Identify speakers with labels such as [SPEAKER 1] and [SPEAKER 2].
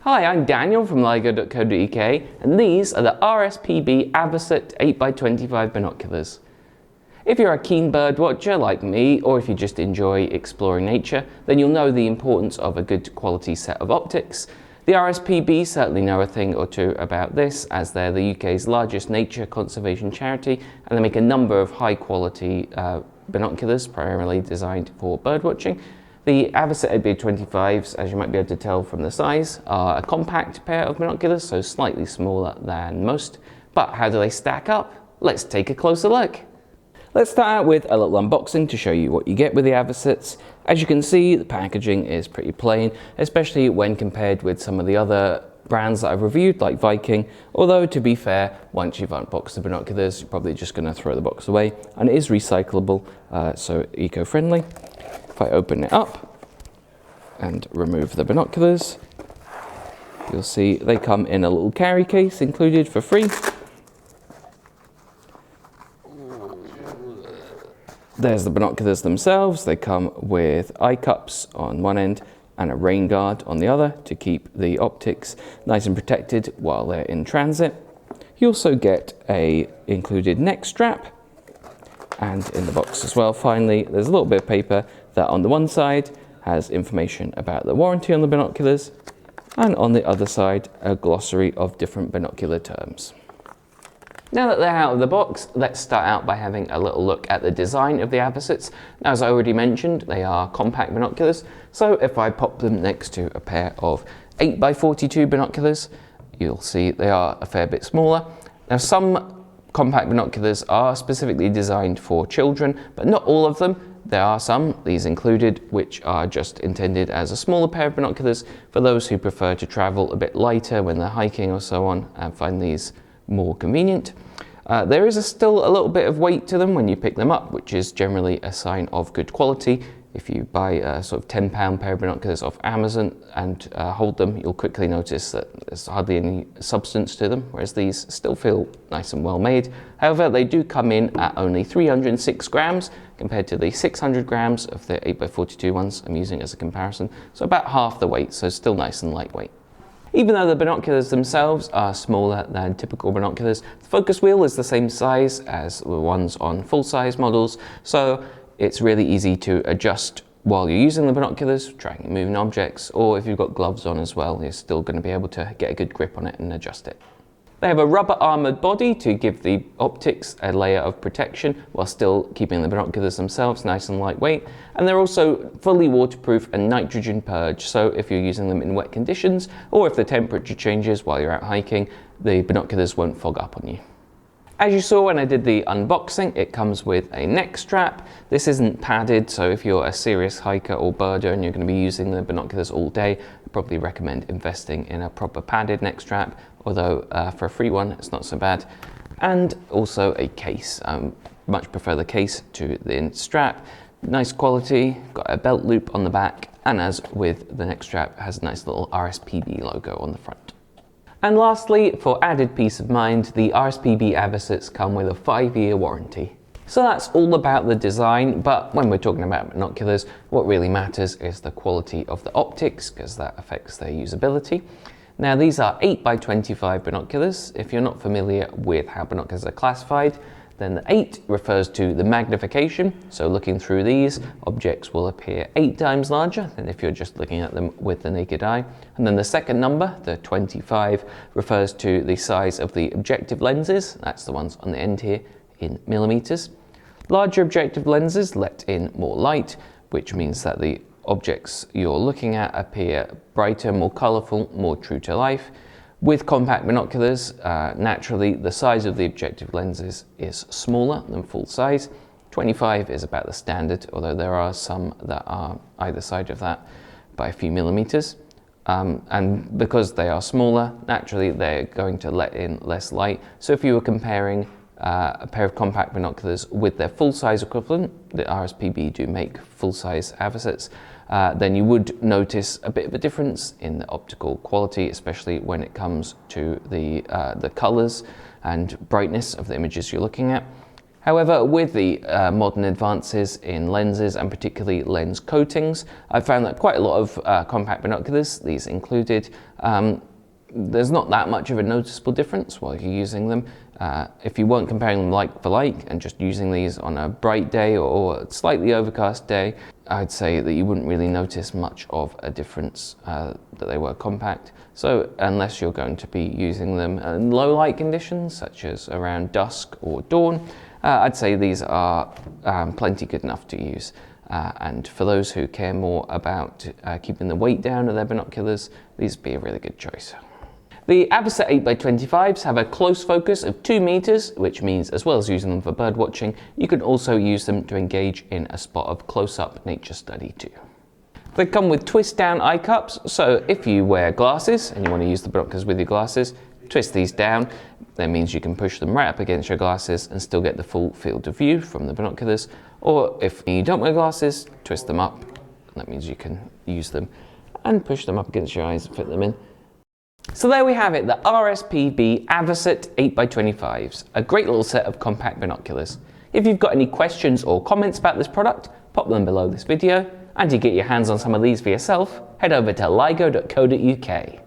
[SPEAKER 1] Hi, I'm Daniel from LIGO.co.uk and these are the RSPB Avocet 8x25 binoculars. If you're a keen bird watcher like me, or if you just enjoy exploring nature, then you'll know the importance of a good quality set of optics. The RSPB certainly know a thing or two about this, as they're the UK's largest nature conservation charity, and they make a number of high quality binoculars primarily designed for bird watching. The Avocet 8x25s, as you might be able to tell from the size, are a compact pair of binoculars, so slightly smaller than most. But how do they stack up? Let's take a closer look. Let's start out with a little unboxing to show you what you get with the Avocets. As you can see, the packaging is pretty plain, especially when compared with some of the other brands that I've reviewed, like Viking. Although, to be fair, once you've unboxed the binoculars, you're probably just going to throw the box away, and it is recyclable, so eco-friendly. If I open it up and remove the binoculars, you'll see they come in a little carry case included for free. There's the binoculars themselves. They come with eye cups on one end and a rain guard on the other to keep the optics nice and protected while they're in transit. You also get a included neck strap, and in the box as well, finally, there's a little bit of paper that on the one side has information about the warranty on the binoculars, and on the other side, a glossary of different binocular terms. Now that they're out of the box, let's start out by having a little look at the design of the Avocets. Now, as I already mentioned, they are compact binoculars, so if I pop them next to a pair of 8x42 binoculars, you'll see they are a fair bit smaller. Now, some compact binoculars are specifically designed for children, but not all of them. There are some, these included, which are just intended as a smaller pair of binoculars for those who prefer to travel a bit lighter when they're hiking or so on and find these more convenient. There is still a little bit of weight to them when you pick them up, which is generally a sign of good quality. If you buy a sort of £10 pair of binoculars off Amazon and hold them, you'll quickly notice that there's hardly any substance to them, whereas these still feel nice and well made. However, they do come in at only 306 grams compared to the 600 grams of the 8x42 ones I'm using as a comparison, so about half the weight, so still nice and lightweight. Even though the binoculars themselves are smaller than typical binoculars, the focus wheel is the same size as the ones on full-size models, so it's really easy to adjust while you're using the binoculars, trying moving objects, or if you've got gloves on as well, you're still going to be able to get a good grip on it and adjust it. They have a rubber armoured body to give the optics a layer of protection while still keeping the binoculars themselves nice and lightweight, and they're also fully waterproof and nitrogen purged, so if you're using them in wet conditions or if the temperature changes while you're out hiking, the binoculars won't fog up on you. As you saw when I did the unboxing, it comes with a neck strap. This isn't padded, so if you're a serious hiker or birder and you're going to be using the binoculars all day, I probably recommend investing in a proper padded neck strap, although for a free one, it's not so bad. And also a case. Much prefer the case to the strap. Nice quality, got a belt loop on the back, and as with the neck strap, has a nice little RSPB logo on the front. And lastly, for added peace of mind, the RSPB Avocets come with a 5-year warranty. So that's all about the design, but when we're talking about binoculars, what really matters is the quality of the optics, because that affects their usability. Now, these are 8x25 binoculars. If you're not familiar with how binoculars are classified, then the 8 refers to the magnification. So looking through these, objects will appear 8 times larger than if you're just looking at them with the naked eye. And then the second number, the 25, refers to the size of the objective lenses. That's the ones on the end here in millimeters. Larger objective lenses let in more light, which means that the objects you're looking at appear brighter, more colorful, more true to life. With compact binoculars, naturally the size of the objective lenses is smaller than full size. 25 is about the standard, although there are some that are either side of that by a few millimeters. And because they are smaller, naturally they're going to let in less light. So if you were comparing a pair of compact binoculars with their full-size equivalent, the RSPB do make full-size Avocets, then you would notice a bit of a difference in the optical quality, especially when it comes to the colors and brightness of the images you're looking at. However, with the modern advances in lenses and particularly lens coatings, I've found that quite a lot of compact binoculars, these included, there's not that much of a noticeable difference while you're using them. If you weren't comparing them like for like and just using these on a bright day or a slightly overcast day, I'd say that you wouldn't really notice much of a difference that they were compact. So unless you're going to be using them in low light conditions, such as around dusk or dawn, I'd say these are plenty good enough to use. And for those who care more about keeping the weight down of their binoculars, these would be a really good choice. The Avocet 8x25s have a close focus of 2 meters, which means as well as using them for bird watching, you can also use them to engage in a spot of close-up nature study too. They come with twist down eye cups, so if you wear glasses and you want to use the binoculars with your glasses, twist these down. That means you can push them right up against your glasses and still get the full field of view from the binoculars. Or if you don't wear glasses, twist them up. That means you can use them and push them up against your eyes and fit them in. So there we have it, the RSPB Avocet 8x25s, a great little set of compact binoculars. If you've got any questions or comments about this product, pop them below this video, and to get your hands on some of these for yourself, head over to ligo.co.uk.